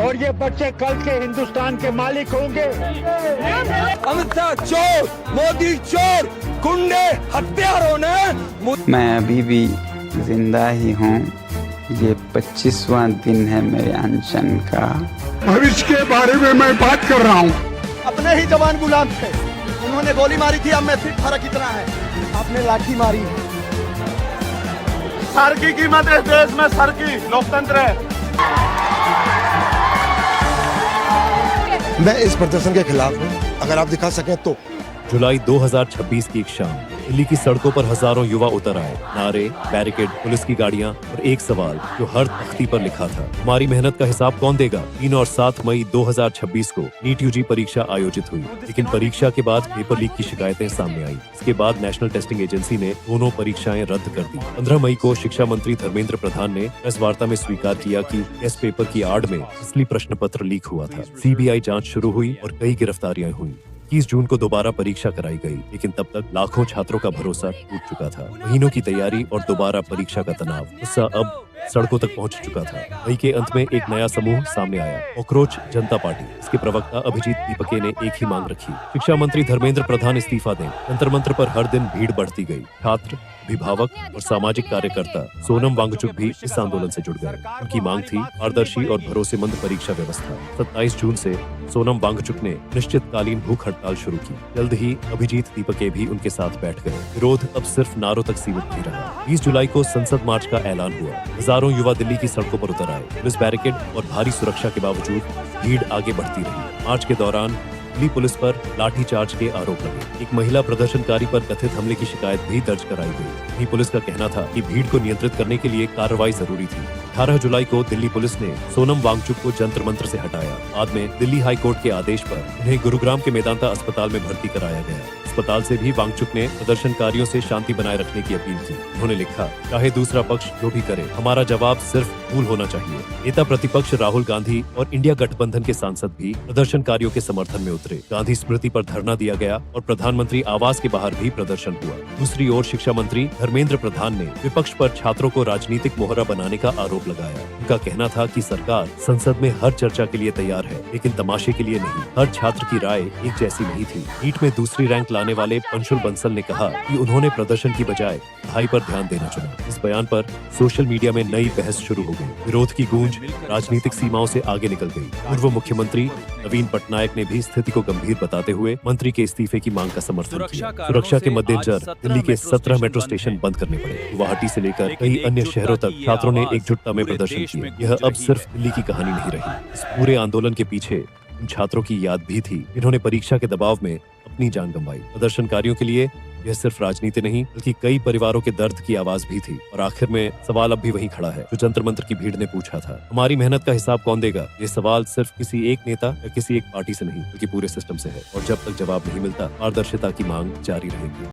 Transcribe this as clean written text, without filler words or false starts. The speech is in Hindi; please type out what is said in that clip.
और ये बच्चे कल के हिंदुस्तान के मालिक होंगे। अमित शाह चोर, मोदी चोर, गुंडे, हत्यारों ने। मैं अभी भी जिंदा ही हूँ। ये 25वां दिन है मेरे अनशन का। भविष्य के बारे में मैं बात कर रहा हूँ। अपने ही जवान गुलाम थे, उन्होंने गोली मारी थी, अब में फिर फर्क इतना है, आपने लाठी मारी है। सर की कीमत है देश में, सर की लोकतंत्र है। मैं इस प्रदर्शन के खिलाफ हूँ, अगर आप दिखा सकें तो। जुलाई 2026 की एक शाम दिल्ली की सड़कों पर हजारों युवा उतर आए। नारे, बैरिकेड, पुलिस की गाड़ियां और एक सवाल जो हर तख्ती पर लिखा था, हमारी मेहनत का हिसाब कौन देगा। 3 और 7 मई 2026 को नीट यूजी परीक्षा आयोजित हुई, लेकिन परीक्षा के बाद पेपर लीक की शिकायतें सामने आई। इसके बाद नेशनल टेस्टिंग एजेंसी ने दोनों परीक्षाएं रद्द कर दी। 15 मई को शिक्षा मंत्री धर्मेंद्र प्रधान ने प्रेस वार्ता में स्वीकार किया कि टेस्ट पेपर की आड़ में असली प्रश्न पत्र लीक हुआ था। सीबीआई जाँच शुरू हुई और कई गिरफ्तारियां हुई। 21 जून को दोबारा परीक्षा कराई गई, लेकिन तब तक लाखों छात्रों का भरोसा टूट चुका था। महीनों की तैयारी और दोबारा परीक्षा का तनाव, गुस्सा अब सड़कों तक पहुंच चुका था। मई के अंत में एक नया समूह सामने आया, कॉकरोच जनता पार्टी। इसके प्रवक्ता अभिजीत दीपके ने एक ही मांग रखी, शिक्षा मंत्री धर्मेंद्र प्रधान इस्तीफा दें। जंतर मंत्र पर हर दिन भीड़ बढ़ती गई। छात्र, अभिभावक और सामाजिक कार्यकर्ता सोनम वांगचुक भी इस आंदोलन से जुड़ गए। उनकी मांग थी पारदर्शी और भरोसेमंद परीक्षा व्यवस्था। 27 जून से सोनम वांगचुक ने निश्चितकालीन भूख हड़ताल शुरू की। जल्द ही अभिजीत दीपके भी उनके साथ बैठ गए। विरोध अब सिर्फ नारों तक सीमित नहीं रहा। 20 जुलाई को संसद मार्च का ऐलान हुआ। हजारों युवा दिल्ली की सड़कों पर उतर आए। पुलिस बैरिकेड और भारी सुरक्षा के बावजूद भीड़ आगे बढ़ती रही। मार्च के दौरान दिल्ली पुलिस पर लाठीचार्ज के आरोप लगे। एक महिला प्रदर्शनकारी पर कथित हमले की शिकायत भी दर्ज कराई गई। वहीं पुलिस का कहना था कि भीड़ को नियंत्रित करने के लिए कार्रवाई जरूरी थी। 18 जुलाई को दिल्ली पुलिस ने सोनम वांगचुक को जंतर मंत्र से हटाया। बाद में दिल्ली हाई कोर्ट के आदेश पर उन्हें गुरुग्राम के मेदांता अस्पताल में भर्ती कराया गया। अस्पताल से भी वांगचुक ने प्रदर्शनकारियों से शांति बनाए रखने की अपील की। उन्होंने लिखा, चाहे दूसरा पक्ष जो भी करे, हमारा जवाब सिर्फ कूल होना चाहिए। नेता प्रतिपक्ष राहुल गांधी और इंडिया गठबंधन के सांसद भी प्रदर्शनकारियों के समर्थन में उतरे। गांधी स्मृति पर धरना दिया गया और प्रधानमंत्री आवास के बाहर भी प्रदर्शन हुआ। दूसरी ओर शिक्षा मंत्री धर्मेंद्र प्रधान ने विपक्ष पर छात्रों को राजनीतिक मोहरा बनाने का आरोप लगाया। उनका कहना था कि सरकार संसद में हर चर्चा के लिए तैयार है, लेकिन तमाशे के लिए नहीं। हर छात्र की राय एक जैसी नहीं थी। नीट में दूसरी रैंक लाने वाले पंशुल बंसल ने कहा कि उन्होंने प्रदर्शन की बजाय पढ़ाई पर ध्यान देना चुना। इस बयान पर सोशल मीडिया में नई बहस शुरू हो गई। विरोध की गूंज राजनीतिक सीमाओं से आगे निकल गई। पूर्व मुख्यमंत्री नवीन पटनायक ने भी स्थिति को गंभीर बताते हुए मंत्री के इस्तीफे की मांग का समर्थन किया। सुरक्षा के मद्देनजर दिल्ली के 17 मेट्रो स्टेशन बंद करने पड़े। गुवाहाटी से लेकर कई अन्य शहरों तक छात्रों ने एकजुटता में प्रदर्शन किया। यह अब सिर्फ दिल्ली की कहानी नहीं रही। इस पूरे आंदोलन के पीछे उन छात्रों की याद भी थी जिन्होंने परीक्षा के दबाव में अपनी जान गंवाई। प्रदर्शनकारियों के लिए यह सिर्फ राजनीति नहीं, बल्कि कई परिवारों के दर्द की आवाज भी थी। और आखिर में सवाल अब भी वहीं खड़ा है जो जंतर मंत्र की भीड़ ने पूछा था, हमारी मेहनत का हिसाब कौन देगा। ये सवाल सिर्फ किसी एक नेता या किसी एक पार्टी से नहीं, बल्कि पूरे सिस्टम से है। और जब तक जवाब नहीं मिलता, पारदर्शिता की मांग जारी रहेगी।